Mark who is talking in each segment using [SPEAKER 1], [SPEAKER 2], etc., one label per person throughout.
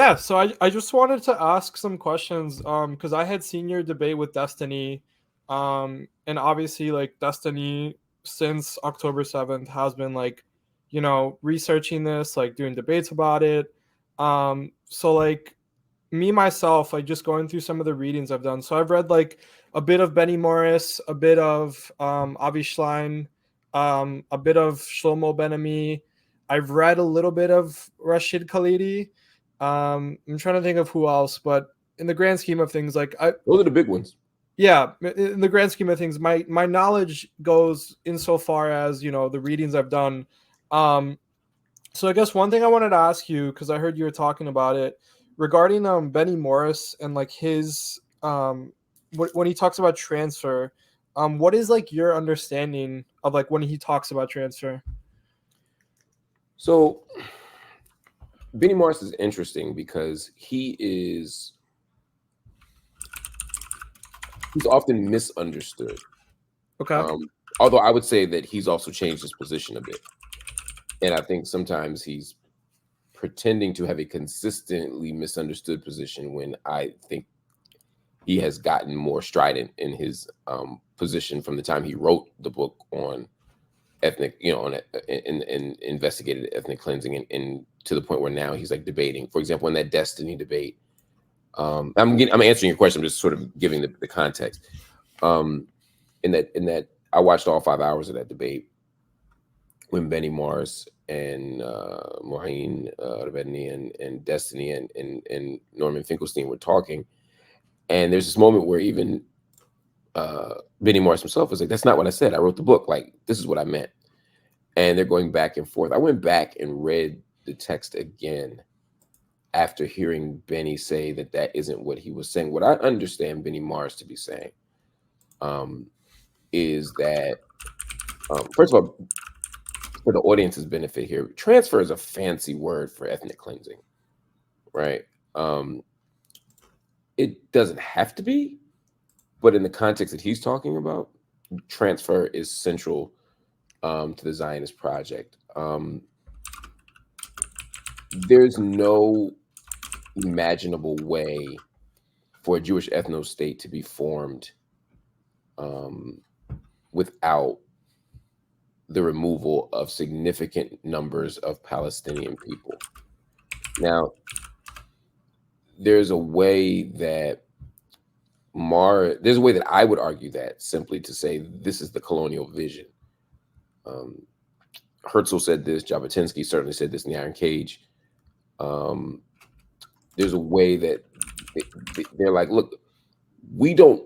[SPEAKER 1] Yeah, so I just wanted to ask some questions because I had seen your debate with Destiny, and obviously like Destiny since October 7th has been like, researching this, like doing debates about it. So like me myself, like just going through some of the readings I've done. So I've read like a bit of Benny Morris, a bit of Avi Schlein, a bit of Shlomo Ben-Ami. I've read a little bit of Rashid Khalidi. I'm trying to think of who else, but in the grand scheme of things, like
[SPEAKER 2] Those are the big ones.
[SPEAKER 1] yeah, in the grand scheme of things, my knowledge goes insofar as the readings I've done. Um, so I guess one thing I wanted to ask you, because I heard you were talking about it, regarding Benny Morris and like his when he talks about transfer, what is like your understanding of like when he talks about transfer?
[SPEAKER 2] So Benny Morris is interesting because he's often misunderstood.
[SPEAKER 1] Okay.
[SPEAKER 2] Although I would say that he's also changed his position a bit. And I think sometimes he's pretending to have a consistently misunderstood position when I think he has gotten more strident in his position from the time he wrote the book on ethnic, on in investigated ethnic cleansing, and to the point where now he's like debating, for example, in that Destiny debate. I'm answering your question. I'm just sort of giving the context. In that I watched all 5 hours of that debate when Benny Morris and Mohain Rabedni and Destiny and Norman Finkelstein were talking. And there's this moment where even Benny Morris himself was like, "That's not what I said. I wrote the book. Like, this is what I meant." And they're going back and forth. I went back and read the text again after hearing Benny say that isn't what he was saying. What I understand Benny Morris to be saying is that, first of all, for the audience's benefit here, transfer is a fancy word for ethnic cleansing, right? It doesn't have to be, but in the context that he's talking about, transfer is central to the Zionist project. There's no imaginable way for a Jewish ethno-state to be formed without the removal of significant numbers of Palestinian people. Now, there's a way that I would argue that simply to say this is the colonial vision. Herzl said this, Jabotinsky certainly said this in The Iron Cage. There's a way that they're like, look, we don't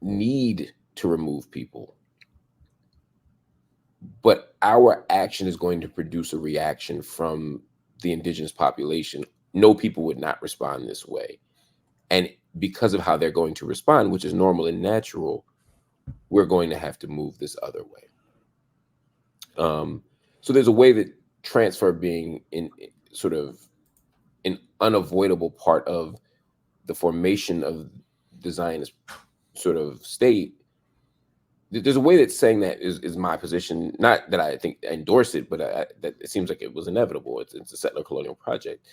[SPEAKER 2] need to remove people, but our action is going to produce a reaction from the indigenous population. No, people would not respond this way. And because of how they're going to respond, which is normal and natural, we're going to have to move this other way. So there's a way that transfer being in sort of an unavoidable part of the formation of the Zionist sort of state. There's a way that saying that is my position. Not that I think I endorse it, but that it seems like it was inevitable. It's a settler colonial project.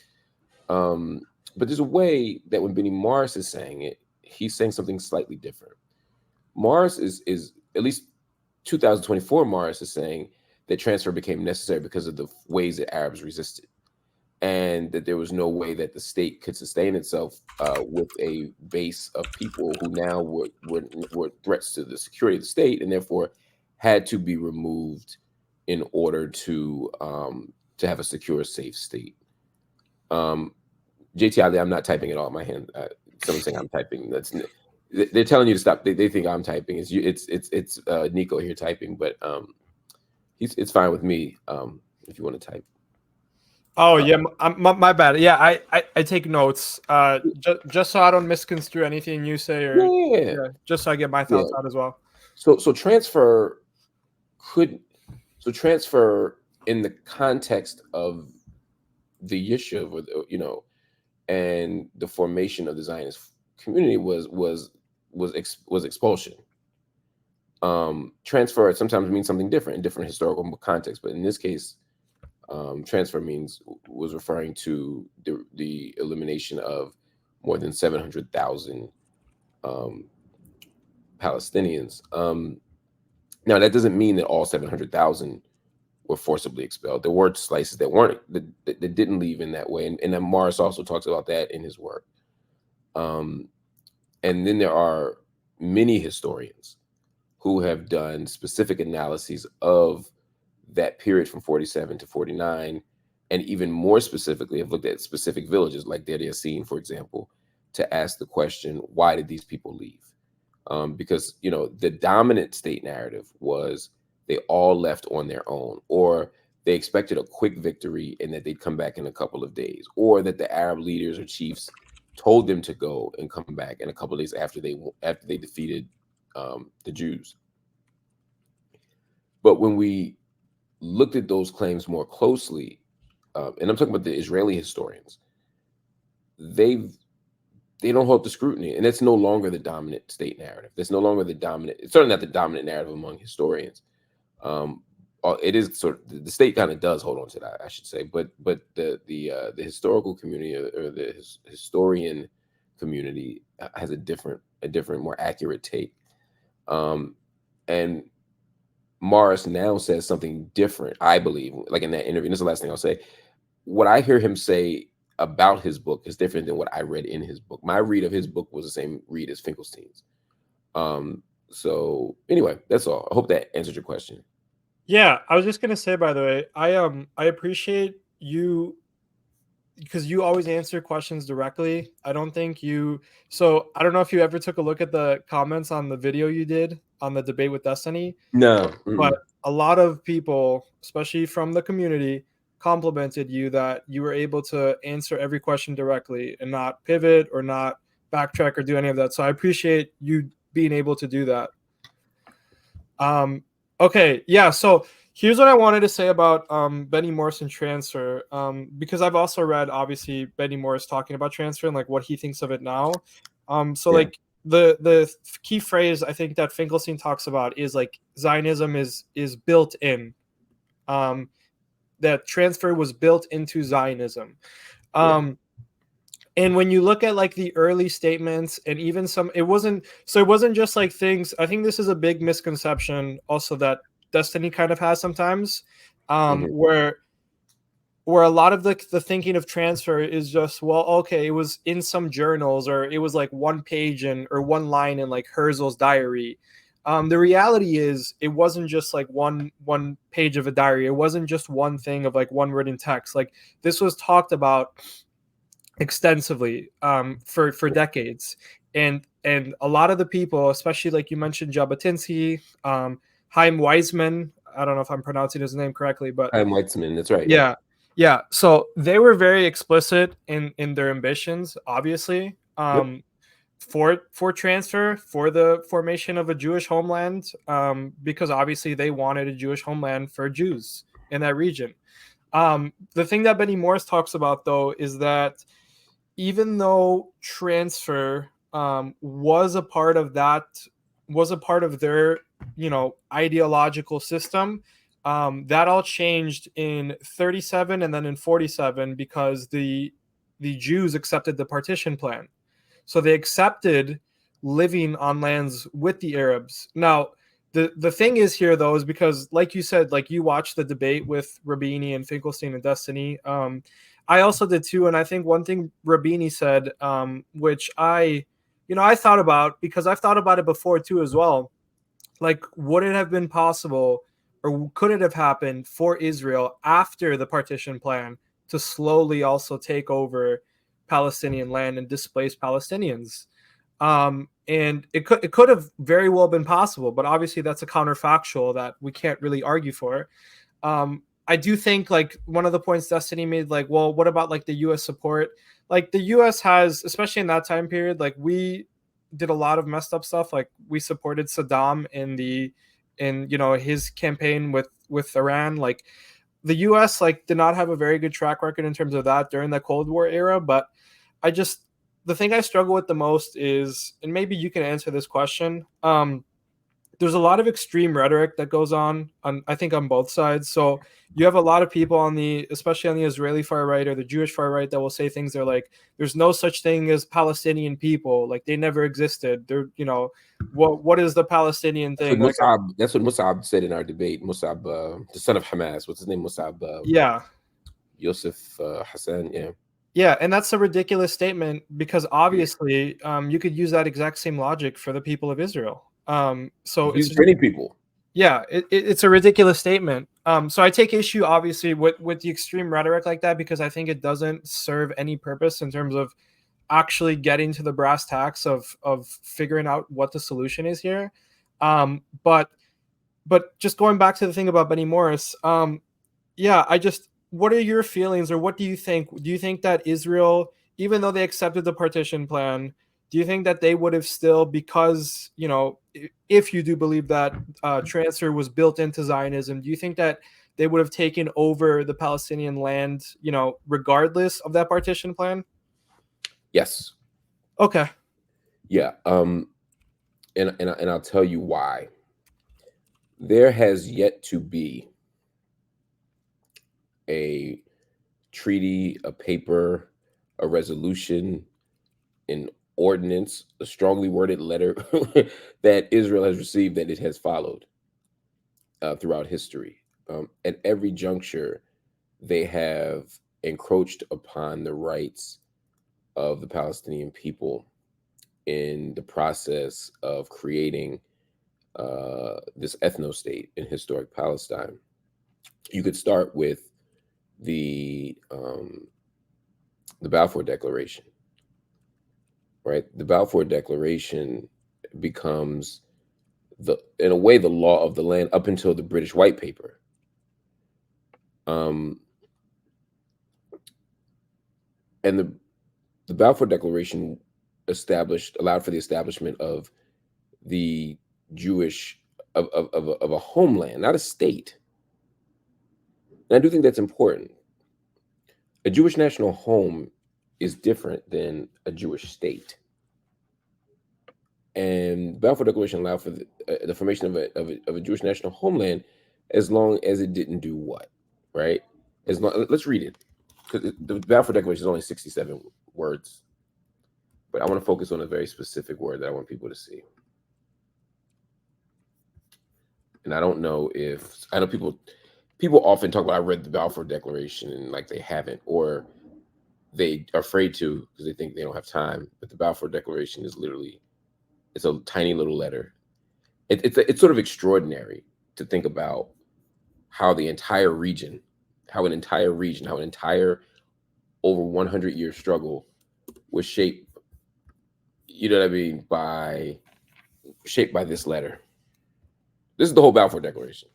[SPEAKER 2] But there's a way that when Benny Morris is saying it, he's saying something slightly different. Morris is at least 2024. Morris is saying that transfer became necessary because of the ways that Arabs resisted, and that there was no way that the state could sustain itself with a base of people who now were threats to the security of the state, and therefore had to be removed in order to have a secure, safe state. JT, I'm not typing at all. My hand. Someone's saying I'm typing. They're telling you to stop. They think I'm typing. It's Nico here typing, but it's fine with me if you want to type.
[SPEAKER 1] Oh yeah, my bad. Yeah, I take notes. Just so I don't misconstrue anything you say, or just so I get my thoughts out as well.
[SPEAKER 2] So transfer in the context of the Yishuv, and the formation of the Zionist community was expulsion. Transfer sometimes means something different in different historical contexts, but in this case, Transfer was referring to the elimination of more than 700,000 Palestinians. Now, that doesn't mean that all 700,000 were forcibly expelled. There were slices that weren't that didn't leave in that way, and then Morris also talks about that in his work. And then there are many historians who have done specific analyses of that period from 47 to 49, and even more specifically have looked at specific villages like Deir Yassin, for example, to ask the question, why did these people leave? Because the dominant state narrative was they all left on their own, or they expected a quick victory and that they'd come back in a couple of days, or that the Arab leaders or chiefs told them to go and come back in a couple of days after they defeated the Jews. But when we looked at those claims more closely, and I'm talking about the Israeli historians, they don't hold the scrutiny, and it's no longer the dominant state narrative. It's no longer the dominant. It's certainly not the dominant narrative among historians. It is sort of the state kind of does hold on to that, I should say, but the historical community or the historian community has a different, more accurate take. And Morris now says something different, I believe, like in that interview. And this is the last thing I'll say. What I hear him say about his book is different than what I read in his book. My read of his book was the same read as Finkelstein's. So anyway, that's all. I hope that answered your question.
[SPEAKER 1] Yeah, I was just gonna say, by the way, I appreciate you because you always answer questions directly. I don't think you. So I don't know if you ever took a look at the comments on the video you did on the debate with Destiny.
[SPEAKER 2] No,
[SPEAKER 1] but a lot of people, especially from the community, complimented you that you were able to answer every question directly and not pivot or not backtrack or do any of that. So I appreciate you being able to do that. Okay, yeah. So here's what I wanted to say about Benny Morris and transfer, because I've also read obviously Benny Morris talking about transfer and like what he thinks of it now. Like the key phrase I think that Finkelstein talks about is like Zionism is built in. That transfer was built into Zionism. And when you look at like the early statements and even some, it wasn't just like things. I think this is a big misconception also that Destiny kind of has sometimes, where a lot of the thinking of transfer is just, well, okay, it was in some journals or it was like one page or one line in like Herzl's diary. The reality is it wasn't just like one page of a diary. It wasn't just one thing of like one written text. Like this was talked about extensively for decades, and a lot of the people, especially like you mentioned Jabotinsky, Chaim Weizmann, I don't know if I'm pronouncing his name correctly, but
[SPEAKER 2] Chaim Weizmann, that's right.
[SPEAKER 1] Yeah. So they were very explicit in their ambitions, obviously, for transfer, for the formation of a Jewish homeland, because obviously they wanted a Jewish homeland for Jews in that region. The thing that Benny Morris talks about, though, is that even though transfer was a part of their ideological system, that all changed in 37 and then in 47 because the Jews accepted the partition plan. So they accepted living on lands with the Arabs. Now, the thing is here, though, is because, like you said, like you watched the debate with Rabini and Finkelstein and Destiny. I also did too, and I think one thing Rabini said, which I thought about because I've thought about it before too as well. Like, would it have been possible, or could it have happened for Israel after the partition plan to slowly also take over Palestinian land and displace Palestinians? And it could have very well been possible, but obviously that's a counterfactual that we can't really argue for. I do think like one of the points Destiny made, like, well, what about like the U.S. support? Like the U.S. has, especially in that time period, like we did a lot of messed up stuff. Like we supported Saddam in his campaign with Iran. Like the U.S. like did not have a very good track record in terms of that during the Cold War era. But the thing I struggle with the most is, and maybe you can answer this question. there's a lot of extreme rhetoric that goes on I think on both sides. So you have a lot of people on the, especially on the Israeli far right or the Jewish far right, that will say things. They're like, there's no such thing as Palestinian people, like they never existed. They're, you know, what is the Palestinian
[SPEAKER 2] That's what
[SPEAKER 1] thing like?
[SPEAKER 2] Musab. That's what Musab said in our debate. Musab, the son of Hamas. What's his name? Musab.
[SPEAKER 1] Yeah.
[SPEAKER 2] Yosef Hassan. Yeah.
[SPEAKER 1] Yeah, and that's a ridiculous statement because obviously you could use that exact same logic for the people of Israel. So it's
[SPEAKER 2] Use for any people.
[SPEAKER 1] yeah, it's a ridiculous statement. So I take issue obviously with the extreme rhetoric like that, because I think it doesn't serve any purpose in terms of actually getting to the brass tacks of figuring out what the solution is here. But just going back to the thing about Benny Morris, yeah, what are your feelings, or what do you think? Do you think that Israel, even though they accepted the partition plan, do you think that they would have still, because, you know, if you do believe that transfer was built into Zionism, do you think that they would have taken over the Palestinian land, you know, regardless of that partition plan?
[SPEAKER 2] Yes.
[SPEAKER 1] Okay.
[SPEAKER 2] Yeah. And I'll tell you why. There has yet to be a treaty, a paper, a resolution, an ordinance, a strongly worded letter that Israel has received that it has followed throughout history. At every juncture, they have encroached upon the rights of the Palestinian people in the process of creating this ethno-state in historic Palestine. You could start with the Balfour Declaration, right? The Balfour Declaration becomes in a way, the law of the land up until the British White Paper. And the Balfour Declaration allowed for the establishment of the Jewish of a homeland, not a state. And I do think that's important. A Jewish national home is different than a Jewish state. And Balfour Declaration allowed for the formation of a Jewish national homeland, as long as it didn't do what, right? Let's read it, because the Balfour Declaration is only 67 words, but I want to focus on a very specific word that I want people to see. And I don't know if I know people often talk about, I read the Balfour Declaration, and like they haven't, or they are afraid to because they think they don't have time. But the Balfour Declaration is literally, it's a tiny little letter. It's sort of extraordinary to think about how an entire over 100-year struggle was shaped, you know what I mean, shaped by this letter. This is the whole Balfour Declaration.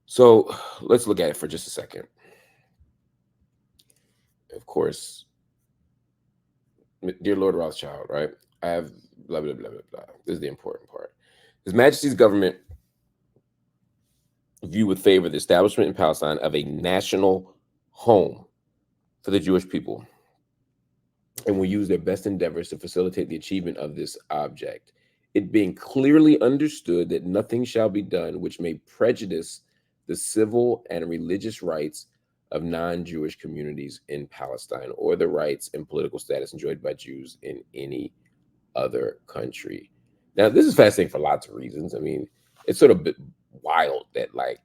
[SPEAKER 2] So let's look at it for just a second. Of course, dear Lord Rothschild, right? I have blah, blah, blah, blah, blah. This is the important part. His Majesty's government view with favor the establishment in Palestine of a national home for the Jewish people, and will use their best endeavors to facilitate the achievement of this object, it being clearly understood that nothing shall be done which may prejudice the civil and religious rights of non-Jewish communities in Palestine, or the rights and political status enjoyed by Jews in any other country. Now, this is fascinating for lots of reasons. I mean, it's sort of a bit wild that, like,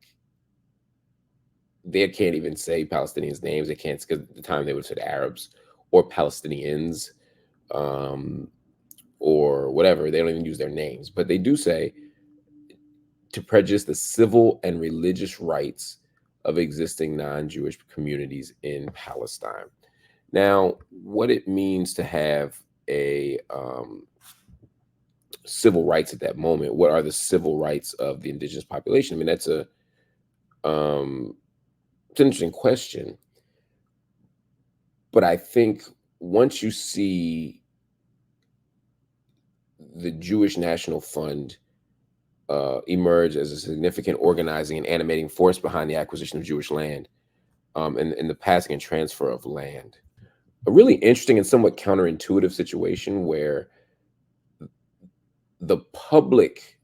[SPEAKER 2] they can't even say Palestinians' names. They can't, because at the time they would have said Arabs or Palestinians, or whatever. They don't even use their names, but they do say to prejudice the civil and religious rights of existing non-Jewish communities in Palestine. Now, what it means to have a civil rights at that moment, what are the civil rights of the indigenous population? I mean, that's it's an interesting question. But I think once you see the Jewish National Fund emerge as a significant organizing and animating force behind the acquisition of Jewish land, and the passing and transfer of land, a really interesting and somewhat counterintuitive situation where the public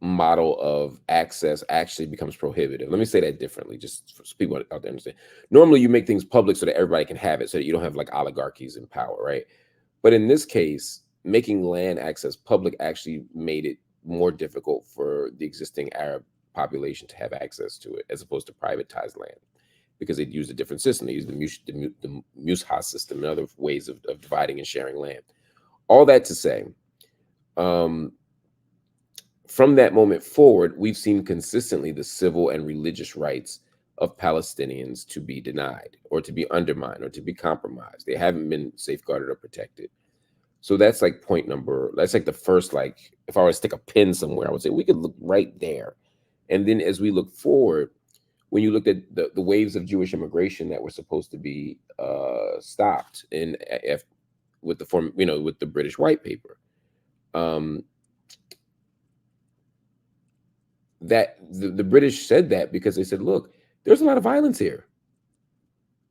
[SPEAKER 2] model of access actually becomes prohibitive. Let me say that differently, just for people out there understand. Normally, you make things public so that everybody can have it, so that you don't have like oligarchies in power, right? But in this case, making land access public actually made it more difficult for the existing Arab population to have access to it, as opposed to privatized land, because they'd used a different system. They used the Mushas system and other ways of dividing and sharing land. All that to say, from that moment forward, we've seen consistently the civil and religious rights of Palestinians to be denied or to be undermined or to be compromised. They haven't been safeguarded or protected. So that's like that's like the first, like, if I were to stick a pin somewhere, I would say we could look right there. And then as we look forward, when you looked at the waves of Jewish immigration that were supposed to be stopped with the form, with the British White Paper, that the British said that because they said, look, there's a lot of violence here.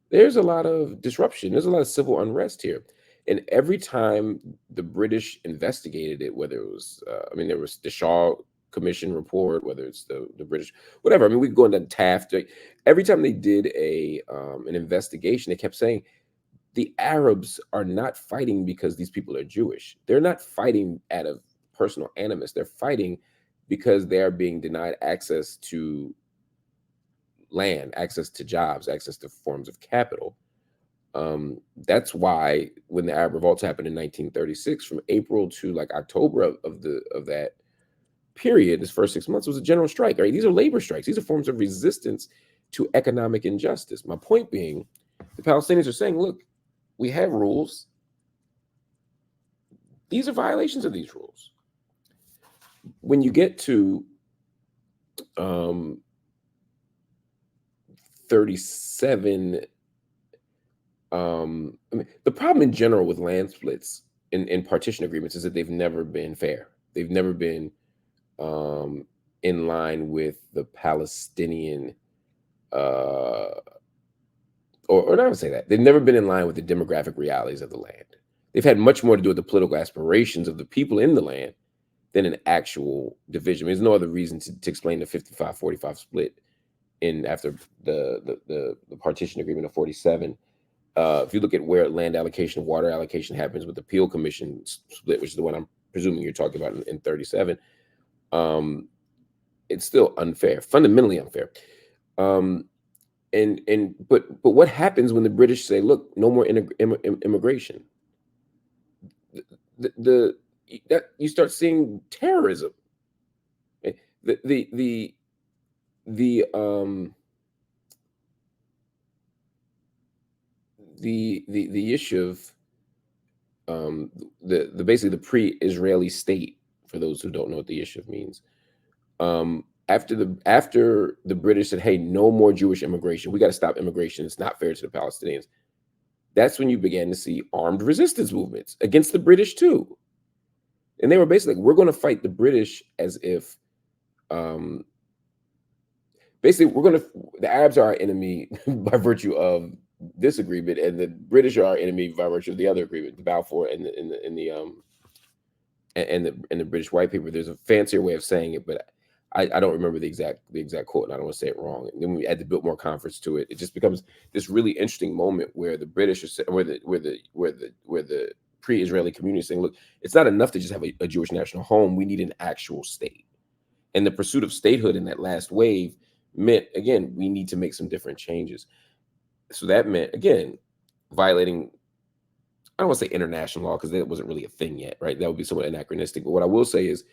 [SPEAKER 2] There's a lot of disruption. There's a lot of civil unrest here. And every time the British investigated it, whether it was, there was the Shaw Commission report, whether it's the British, whatever. I mean, we could go into Taft. Every time they did an investigation, they kept saying the Arabs are not fighting because these people are Jewish. They're not fighting out of personal animus. They're fighting because they are being denied access to land, access to jobs, access to forms of capital. That's why when the Arab revolts happened in 1936, from April to like October of that period, this first 6 months was a general strike. Right? These are labor strikes. These are forms of resistance to economic injustice. My point being, the Palestinians are saying, look, we have rules. These are violations of these rules. When you get to 37, the problem in general with land splits in partition agreements is that they've never been fair. They've never been in line with the Palestinian, or not to say that, they've never been in line with the demographic realities of the land. They've had much more to do with the political aspirations of the people in the land than an actual division. There's no other reason to explain the 55-45 split after the partition agreement of 47. If you look at where land allocation, water allocation happens with the Peel Commission split, which is the one I'm presuming you're talking about in 37, it's still unfair, fundamentally unfair. But what happens when the British say, look, no more immigration? That you start seeing terrorism. The issue of basically the pre-Israeli state, for those who don't know what the issue means. After the British said, hey, no more Jewish immigration, we got to stop immigration, it's not fair to the Palestinians. That's when you began to see armed resistance movements against the British too. And they were basically like, we're going to fight the British as if, basically, the Arabs are our enemy by virtue of this agreement, and the British are our enemy by virtue of the other agreement, the Balfour and the British White Paper. There's a fancier way of saying it, but I don't remember the exact quote, and I don't want to say it wrong. And then when we add the Biltmore Conference to it, it just becomes this really interesting moment where the British are where the pre-Israeli community is saying, look, it's not enough to just have a Jewish national home. We need an actual state. And the pursuit of statehood in that last wave meant, again, we need to make some different changes. So that meant, again, violating, I don't want to say international law because that wasn't really a thing yet, right? That would be somewhat anachronistic. But what I will say is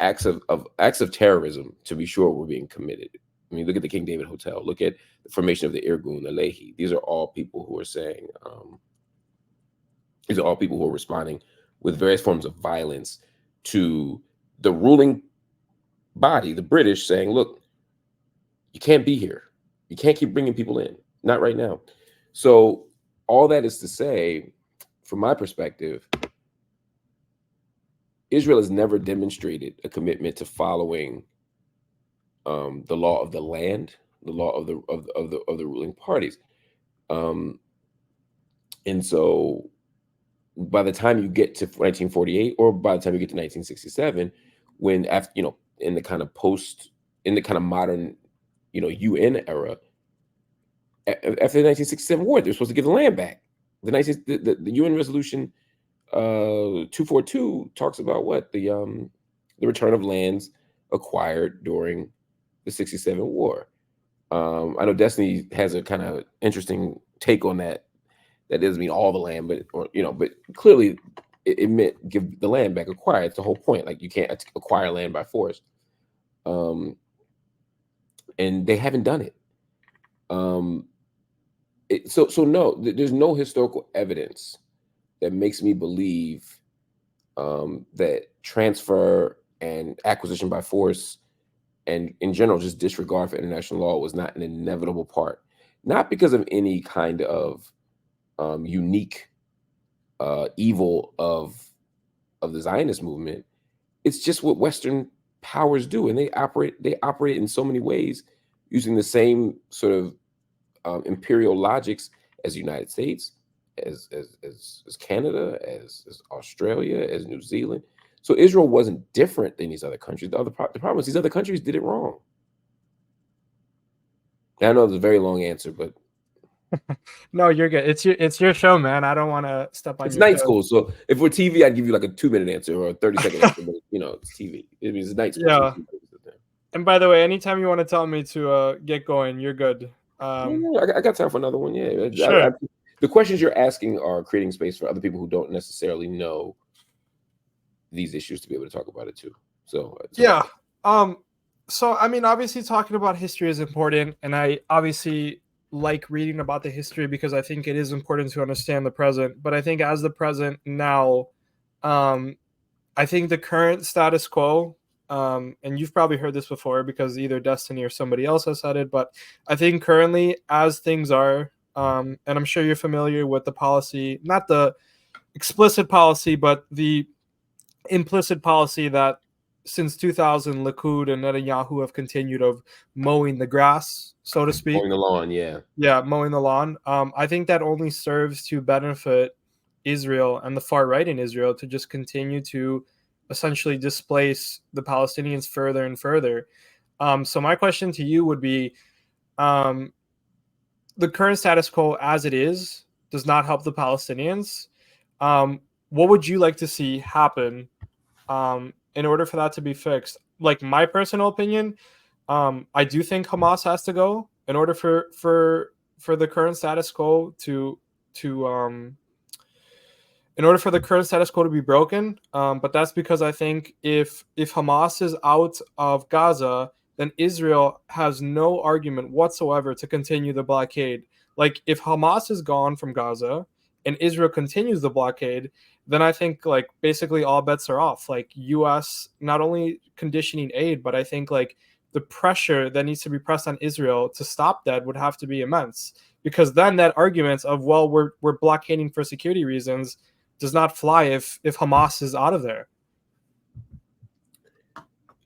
[SPEAKER 2] acts of terrorism, to be sure, were being committed. I mean, look at the King David Hotel. Look at the formation of the Irgun, the Lehi. These are all people who are saying, these are all people who are responding with various forms of violence to the ruling body, the British, saying, look, you can't be here. You can't keep bringing people in. Not right now. So all that is to say, from my perspective, Israel has never demonstrated a commitment to following the law of the land, the law of the ruling parties, and so by the time you get to 1948, or by the time you get to 1967, when after in the kind of modern UN era, after the 1967 war, they're supposed to give the land back. The UN resolution 242 talks about what the return of lands acquired during the 67 war. I know Destiny has a kind of interesting take on that. That doesn't mean all the land, but clearly it meant give the land back, acquire. It's the whole point. Like, you can't acquire land by force. And they haven't done it. So no, there's no historical evidence that makes me believe that transfer and acquisition by force, and in general just disregard for international law, was not an inevitable part. Not because of any kind of unique evil of the Zionist movement. It's just what Western powers do, and they operate in so many ways using the same sort of imperial logics as the United States, as Canada, as Australia, as New Zealand. So Israel wasn't different than these other countries. The problem is these other countries did it wrong. I know it's a very long answer, but
[SPEAKER 1] No, you're good. It's your show, man. I don't want to step on
[SPEAKER 2] it's
[SPEAKER 1] your
[SPEAKER 2] night
[SPEAKER 1] toes.
[SPEAKER 2] school. So if we're TV, I'd give you like a 2-minute answer or a 30-second answer. But it's TV. It means it's night school.
[SPEAKER 1] Yeah. And by the way, anytime you want to tell me to get going, you're good.
[SPEAKER 2] I got time for another one. Yeah,
[SPEAKER 1] Sure.
[SPEAKER 2] The questions you're asking are creating space for other people who don't necessarily know these issues to be able to talk about it too. So
[SPEAKER 1] yeah. So I mean, obviously, talking about history is important, and I obviously like reading about the history because I think it is important to understand the present. But I think as the present now, I think the current status quo, and you've probably heard this before because either Destiny or somebody else has said it, but I think currently as things are, and I'm sure you're familiar with the policy, not the explicit policy, but the implicit policy that since 2000, Likud and Netanyahu have continued of mowing the grass, so to speak.
[SPEAKER 2] Mowing the lawn, yeah.
[SPEAKER 1] Yeah, mowing the lawn. I think that only serves to benefit Israel and the far right in Israel to just continue to essentially displace the Palestinians further and further. So my question to you would be, the current status quo as it is does not help the Palestinians. What would you like to see happen in order for that to be fixed? Like, my personal opinion, I do think Hamas has to go in order for the current status quo to in order for the current status quo to be broken. But that's because I think if Hamas is out of Gaza, then Israel has no argument whatsoever to continue the blockade. Like, if Hamas is gone from Gaza and Israel continues the blockade, then I think like basically all bets are off. Like, US not only conditioning aid, but I think like the pressure that needs to be pressed on Israel to stop that would have to be immense, because then that argument of, well, we're blockading for security reasons does not fly if Hamas is out of there.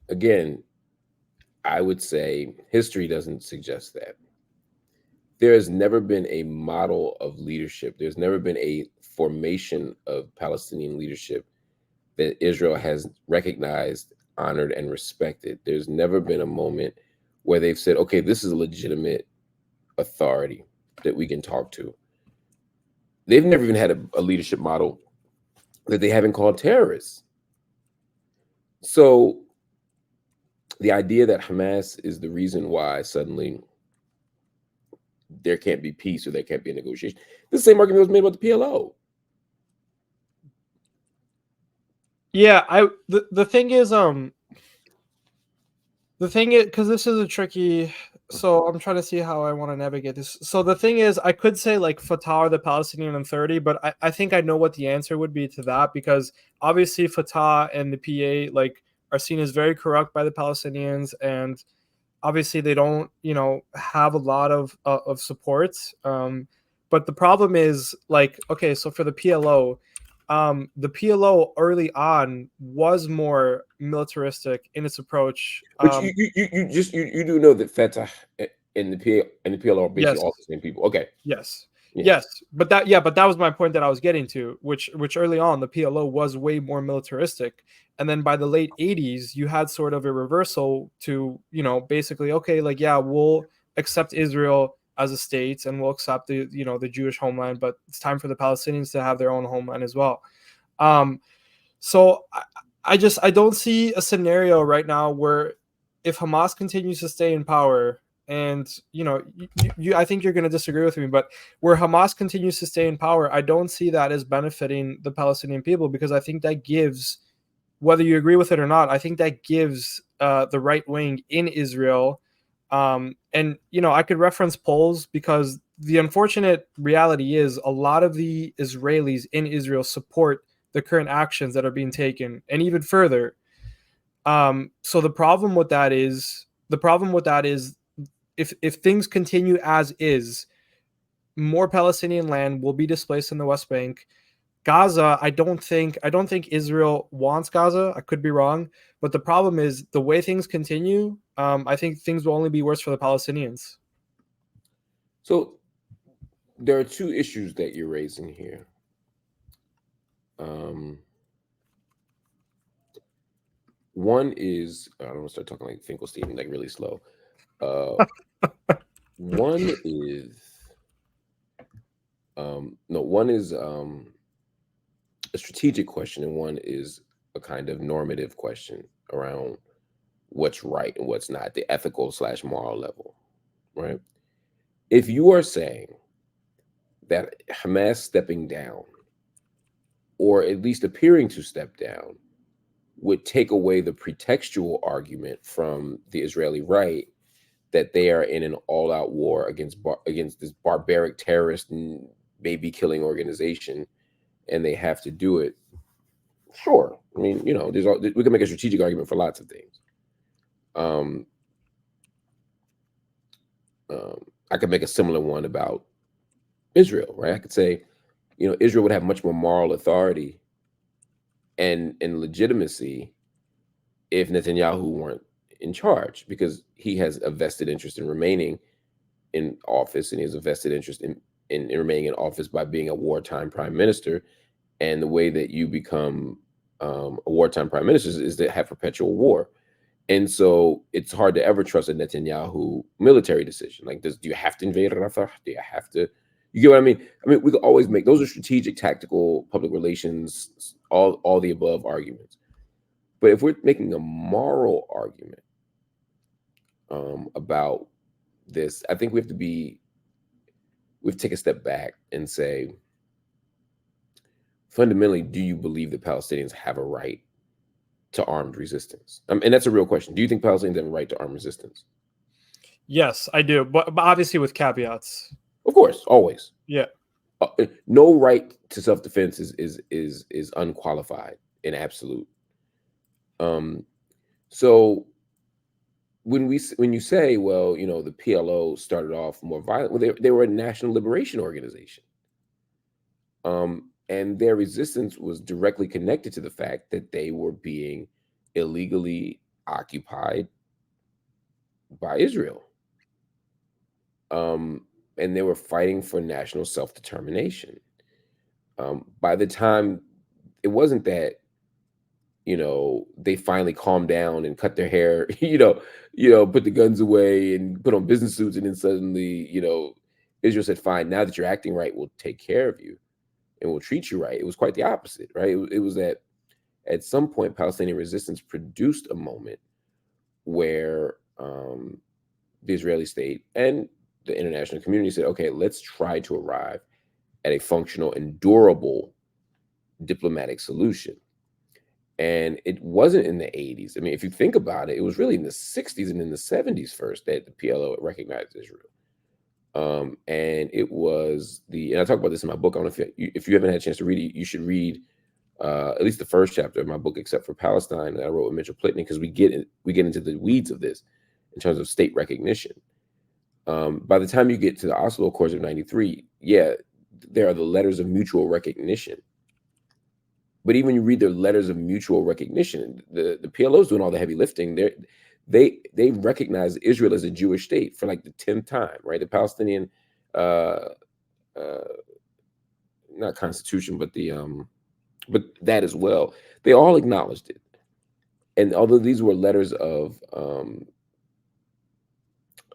[SPEAKER 2] Again, I would say history doesn't suggest that. There has never been a model of leadership. There's never been a formation of Palestinian leadership that Israel has recognized, honored, and respected. There's never been a moment where they've said, okay, this is a legitimate authority that we can talk to. They've never even had a leadership model that they haven't called terrorists. So the idea that Hamas is the reason why suddenly there can't be peace or there can't be a negotiation, the same argument was made about the PLO.
[SPEAKER 1] Yeah, the thing is, because this is a tricky, so I'm trying to see how I want to navigate this. So the thing is, I could say like Fatah or the Palestinian Authority, but I think I know what the answer would be to that, because obviously Fatah and the PA like are seen as very corrupt by the Palestinians, and obviously they don't have a lot of support. But the problem is, like, okay, so for the PLO, the PLO early on was more militaristic in its approach.
[SPEAKER 2] But you do know that Fatah and the PLO are basically
[SPEAKER 1] Yes.
[SPEAKER 2] all the same people. Okay.
[SPEAKER 1] Yes. Yes, but that was my point that I was getting to, which early on the PLO was way more militaristic, and then by the late 80s you had sort of a reversal to, basically, okay, like, yeah, we'll accept Israel as a state and we'll accept the Jewish homeland, but it's time for the Palestinians to have their own homeland as well. So I don't see a scenario right now where, if Hamas continues to stay in power, and I think you're going to disagree with me, but where Hamas continues to stay in power, I don't see that as benefiting the Palestinian people, because I think that gives, whether you agree with it or not, I think that gives the right wing in Israel, and I could reference polls, because the unfortunate reality is a lot of the Israelis in Israel support the current actions that are being taken, and even further. So the problem with that is, if things continue as is, more Palestinian land will be displaced in the West Bank. Gaza, I don't think Israel wants Gaza. I could be wrong, but the problem is, the way things continue, I think things will only be worse for the Palestinians.
[SPEAKER 2] So there are two issues that you're raising here. One is, I don't want to start talking like Finkelstein, like really slow. One is one is a strategic question, and one is a kind of normative question around what's right and what's not, the ethical/moral level, right? If you are saying that Hamas stepping down, or at least appearing to step down, would take away the pretextual argument from the Israeli right that they are in an all-out war against this barbaric terrorist and baby-killing organization, and they have to do it. Sure, I mean, we can make a strategic argument for lots of things. I could make a similar one about Israel, right? I could say, Israel would have much more moral authority and legitimacy if Netanyahu weren't in charge, because he has a vested interest in remaining in office, and he has a vested interest in remaining in office by being a wartime prime minister. And the way that you become a wartime prime minister is to have perpetual war. And so it's hard to ever trust a Netanyahu military decision. Like, do you have to invade Rafah? Do you have to? You get what I mean? I mean, we could always make those are strategic, tactical, public relations, all the above arguments. But if we're making a moral argument about this, I think we have to take a step back and say, fundamentally, do you believe that Palestinians have a right to armed resistance? And that's a real question. Do you think Palestinians have a right to armed resistance?
[SPEAKER 1] Yes, I do, but obviously with caveats.
[SPEAKER 2] Of course, always.
[SPEAKER 1] Yeah.
[SPEAKER 2] No right to self-defense is unqualified and absolute. So when you say, well, the PLO started off more violent, well, they were a national liberation organization. And their resistance was directly connected to the fact that they were being illegally occupied by Israel. And they were fighting for national self-determination. By the time, it wasn't that, they finally calmed down and cut their hair, put the guns away and put on business suits, and then suddenly, Israel said, fine, now that you're acting right, we'll take care of you and we'll treat you right. It was quite the opposite, right? It was that at some point, Palestinian resistance produced a moment where the Israeli state and the international community said, okay, let's try to arrive at a functional and durable diplomatic solution. And it wasn't in the 80s. I mean, if you think about it, it was really in the 60s and in the 70s first that the PLO recognized Israel. And it was and I talk about this in my book. I don't know if you haven't had a chance to read it, you should read at least the first chapter of my book, Except for Palestine, that I wrote with Mitchell Plitney, because we get into the weeds of this in terms of state recognition. By the time you get to the Oslo Accords of '93, yeah, there are the letters of mutual recognition. But even when you read their letters of mutual recognition, the PLO is doing all the heavy lifting. They recognize Israel as a Jewish state for like the 10th time, right? The Palestinian not constitution, but but that as well. They all acknowledged it, and although these were letters of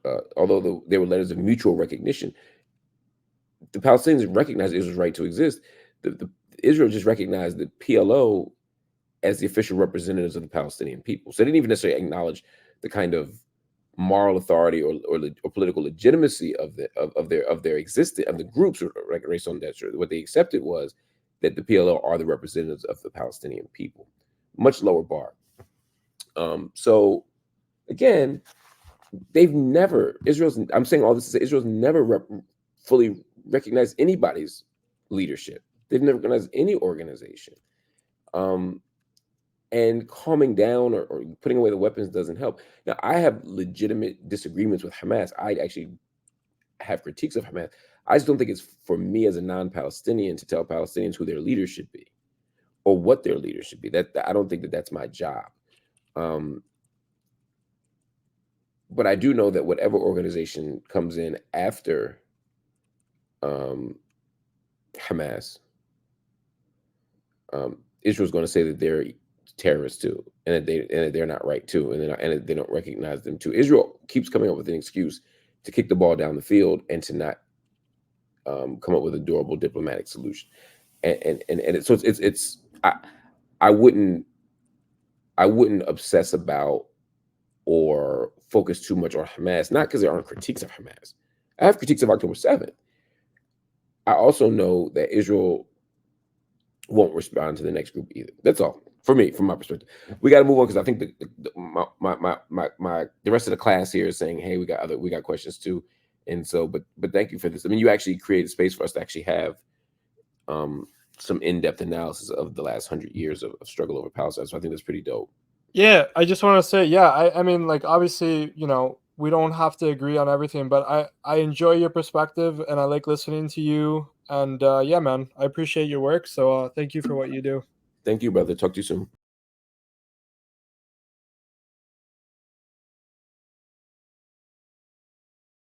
[SPEAKER 2] they were letters of mutual recognition, the Palestinians recognized Israel's right to exist. Israel just recognized the PLO as the official representatives of the Palestinian people. So they didn't even necessarily acknowledge the kind of moral authority or political legitimacy of their existence of the groups race on that. What they accepted was that the PLO are the representatives of the Palestinian people. Much lower bar. So again, I'm saying all this to say Israel's never fully recognized anybody's leadership. They've never recognized any organization. And calming down or putting away the weapons doesn't help. Now, I have legitimate disagreements with Hamas. I actually have critiques of Hamas. I just don't think it's for me as a non-Palestinian to tell Palestinians who their leaders should be or what their leaders should be. I don't think that that's my job. But I do know that whatever organization comes in after Hamas, Israel's going to say that they're terrorists too, and that they're not right too, and they don't recognize them too. Israel keeps coming up with an excuse to kick the ball down the field and to not come up with a durable diplomatic solution. I wouldn't obsess about or focus too much on Hamas, not because there aren't critiques of Hamas. I have critiques of October 7th. I also know that Israel won't respond to the next group either. That's all for me, from my perspective. We got to move on because I think the rest of the class here is saying, "Hey, we got questions too," and so, but thank you for this. I mean, you actually created space for us to actually have some in-depth analysis of the last 100 years of struggle over Palestine. So I think that's pretty dope.
[SPEAKER 1] Yeah, I just want to say, yeah, I mean, like, obviously, we don't have to agree on everything, but I enjoy your perspective and I like listening to you. And yeah, man, I appreciate your work. So thank you for what you do.
[SPEAKER 2] Thank you, brother. Talk to you soon.